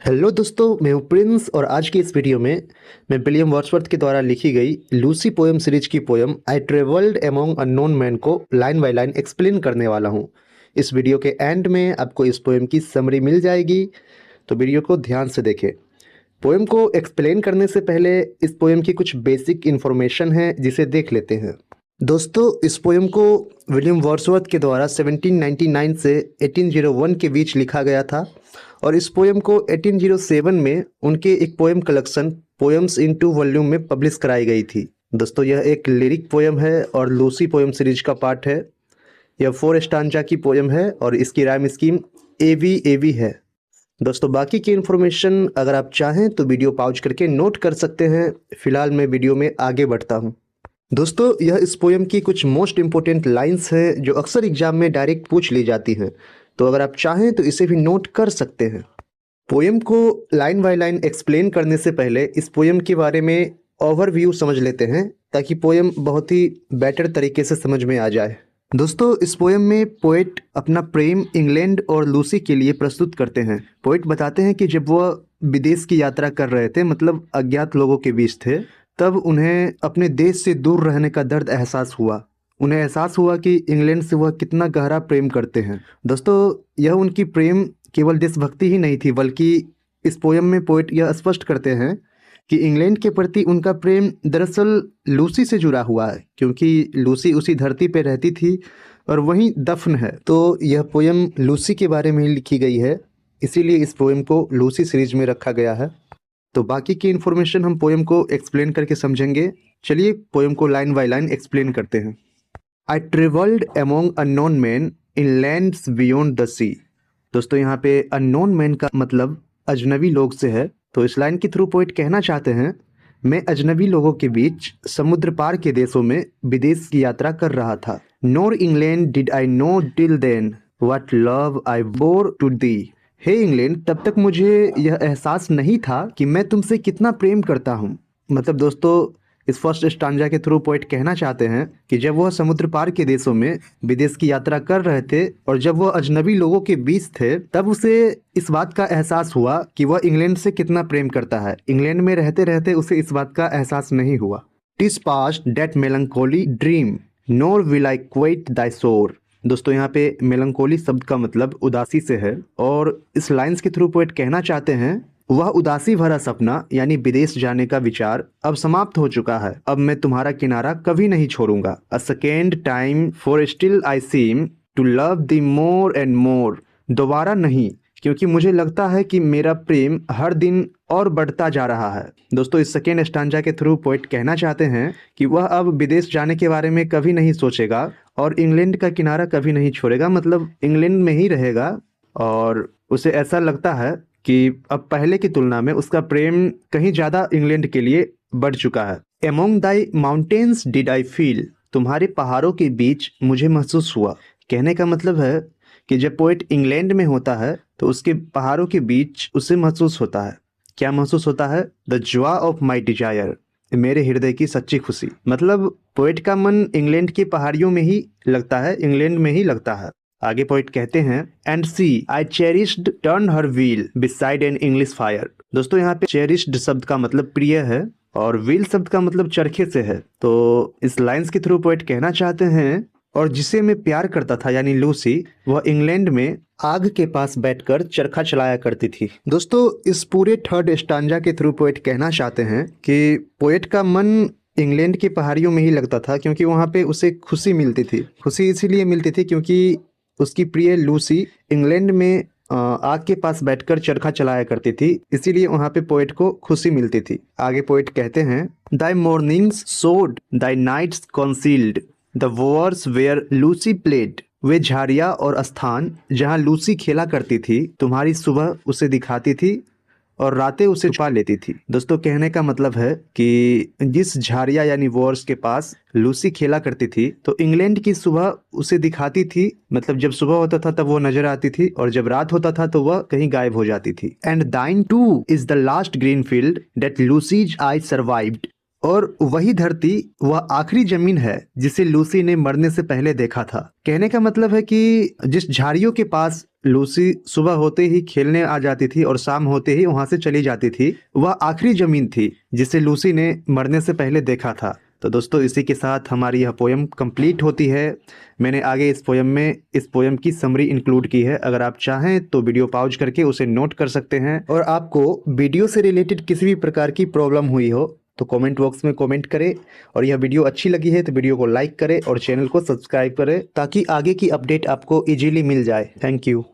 Hello दोस्तों, मैं हूँ प्रिंस और आज की इस वीडियो में मैं विलियम वर्ड्सवर्थ के द्वारा लिखी गई लूसी पोएम सीरीज की poem I travelled among unknown man को लाइन बाय लाइन एक्सप्लेन करने वाला हूँ। इस वीडियो के एंड में आपको इस पोएम की समरी मिल जाएगी, तो वीडियो को ध्यान से देखें। पोएम को एक्सप्लेन करने से पहले इस पोएम की कुछ बेसिक इन्फॉर्मेशन है जिसे देख लेते हैं। दोस्तों, इस पोएम को विलियम वर्ड्सवर्थ के द्वारा 1799 से 1801 के बीच लिखा गया था और इस पोएम को 1807 में उनके एक poem collection poems in 2 volume में पब्लिश कराई गई थी। दोस्तों, यह एक लिरिक पोएम है और लूसी पोएम सीरीज का पार्ट है। यह 4 स्टांजा की पोएम है और इसकी राइम स्कीम एवी एवी है। दोस्तों, बाकी की इन्फॉर्मेशन अगर आप चाहें तो वीडियो पॉज करके नोट कर सकते हैं। फिलहाल मैं वीडियो में आगे बढ़ता हूँ। दोस्तों, यह इस पोएम की कुछ मोस्ट इम्पोर्टेंट लाइंस हैं जो अक्सर एग्जाम में डायरेक्ट पूछ ली जाती हैं, तो अगर आप चाहें तो इसे भी नोट कर सकते हैं। पोएम को लाइन बाय लाइन एक्सप्लेन करने से पहले इस पोएम के बारे में ओवरव्यू समझ लेते हैं ताकि पोएम बहुत ही बेटर तरीके से समझ में आ जाए। दोस्तों, इस पोएम में पोएट अपना प्रेम इंग्लैंड और लूसी के लिए प्रस्तुत करते हैं। पोएट बताते हैं कि जब वह विदेश की यात्रा कर रहे थे, मतलब अज्ञात लोगों के बीच थे, तब उन्हें अपने देश से दूर रहने का दर्द एहसास हुआ। उन्हें एहसास हुआ कि इंग्लैंड से वह कितना गहरा प्रेम करते हैं। दोस्तों, यह उनकी प्रेम केवल देशभक्ति ही नहीं थी, बल्कि इस पोएम में पोएट यह स्पष्ट करते हैं कि इंग्लैंड के प्रति उनका प्रेम दरअसल लूसी से जुड़ा हुआ है, क्योंकि लूसी उसी धरती पर रहती थी और वहीं दफन है। तो यह पोएम लूसी के बारे में ही लिखी गई है, इसीलिए इस पोएम को लूसी सीरीज में रखा गया है। तो बाकी की इन्फॉर्मेशन हम पोएम को एक्सप्लेन करके समझेंगे। चलिए पोएम को लाइन बाय लाइन एक्सप्लेन करते हैं। I travelled among unknown man in lands beyond the sea. दोस्तों, यहाँ पे अननोन मैन का मतलब अजनबी लोग से है। तो इस लाइन के थ्रू पोएट कहना चाहते हैं, मैं अजनबी लोगों के बीच समुद्र पार के देशों में विदेश की यात्रा कर रहा था। Nor England did I know till then what love I bore to thee. हे इंग्लैंड, तब तक मुझे यह एहसास नहीं था कि मैं तुमसे कितना प्रेम करता हूँ। मतलब दोस्तों, इस फर्स्ट स्टांजा के थ्रू पोएट कहना चाहते हैं कि जब वह समुद्र पार के देशों में विदेश की यात्रा कर रहे थे और जब वह अजनबी लोगों के बीच थे, तब उसे इस बात का एहसास हुआ कि वह इंग्लैंड से कितना प्रेम करता है। इंग्लैंड में रहते रहते उसे इस बात का एहसास नहीं हुआ। TISS past that मेलंकोली dream NOR will I क्वेट दाई शोर। दोस्तों, यहाँ पे मेलंकोली शब्द का मतलब उदासी से है और इस लाइंस के थ्रू पोएट कहना चाहते हैं वह उदासी भरा सपना यानी विदेश जाने का विचार अब समाप्त हो चुका है। अब मैं तुम्हारा किनारा कभी नहीं छोड़ूंगा। A second time for still I seem to love thee more and more. दोबारा नहीं, क्योंकि मुझे लगता है कि मेरा प्रेम हर दिन और बढ़ता जा रहा है। दोस्तों, इस सेकेंड स्टांजा के थ्रू पोएट कहना चाहते हैं कि वह अब विदेश जाने के बारे में कभी नहीं सोचेगा और इंग्लैंड का किनारा कभी नहीं छोड़ेगा, मतलब इंग्लैंड में ही रहेगा। और उसे ऐसा लगता है कि अब पहले की तुलना में उसका प्रेम कहीं ज़्यादा इंग्लैंड के लिए बढ़ चुका है। Among Dai mountains did I feel. तुम्हारे पहाड़ों के बीच मुझे महसूस हुआ। कहने का मतलब है कि जब पोएट इंग्लैंड में होता है तो उसके पहाड़ों के बीच उसे महसूस होता है। क्या महसूस होता है? The Joy of my desire, मेरे हृदय की सच्ची खुशी। मतलब पोएट का मन इंग्लैंड की पहाड़ियों में ही लगता है, इंग्लैंड में ही लगता है। आगे पोएट कहते हैं, and she I cherished turned her wheel beside an English fire. दोस्तों, यहाँ पे चेरिश्ड शब्द का मतलब प्रिय है और व्हील शब्द का मतलब चरखे से है। तो इस लाइंस के थ्रू पोएट कहना चाहते हैं, और जिसे मैं प्यार करता था यानी लूसी, वह इंग्लैंड में आग के पास बैठकर चरखा चलाया करती थी। दोस्तों, इस पूरे थर्ड स्टांजा के थ्रू पोएट कहना चाहते हैं कि पोएट का मन इंग्लैंड की पहाड़ियों में ही लगता था, क्योंकि वहाँ पे उसे खुशी मिलती थी। खुशी इसीलिए मिलती थी क्योंकि उसकी प्रिय लूसी इंग्लैंड में आग के पास बैठकर चरखा चलाया करती थी, इसीलिए वहाँ पे पोएट को खुशी मिलती थी। आगे पोएट कहते हैं, thy mornings showed thy nights concealed the bowers where Lucy played. वे झाड़ियाँ और स्थान जहाँ लूसी खेला करती थी, तुम्हारी सुबह उसे दिखाती थी और रातें उसे छुपा लेती थी। दोस्तों, कहने का मतलब है कि जिस झाड़िया यानी वॉर्स के पास लूसी खेला करती थी, तो इंग्लैंड की सुबह उसे दिखाती थी। मतलब जब सुबह होता था तब वो नजर आती थी और जब रात होता था तो वह कहीं गायब हो जाती थी। And thine too is the last green field that Lucy's eye surveyed. और वही धरती वह आखिरी जमीन है जिसे लूसी ने मरने से पहले देखा था। कहने का मतलब है कि जिस झाड़ियों के पास लूसी सुबह होते ही खेलने आ जाती थी और शाम होते ही वहां से चली जाती थी, वह आखिरी जमीन थी जिसे लूसी ने मरने से पहले देखा था। तो दोस्तों, इसी के साथ हमारी यह पोयम कंप्लीट होती है। मैंने आगे इस पोयम में इस पोयम की समरी इंक्लूड की है। अगर आप चाहें तो वीडियो पॉज करके उसे नोट कर सकते हैं। और आपको वीडियो से रिलेटेड किसी भी प्रकार की प्रॉब्लम हुई हो तो कमेंट बॉक्स में कमेंट करें। और यह वीडियो अच्छी लगी है तो वीडियो को लाइक करें और चैनल को सब्सक्राइब करें ताकि आगे की अपडेट आपको इजीली मिल जाए। Thank you.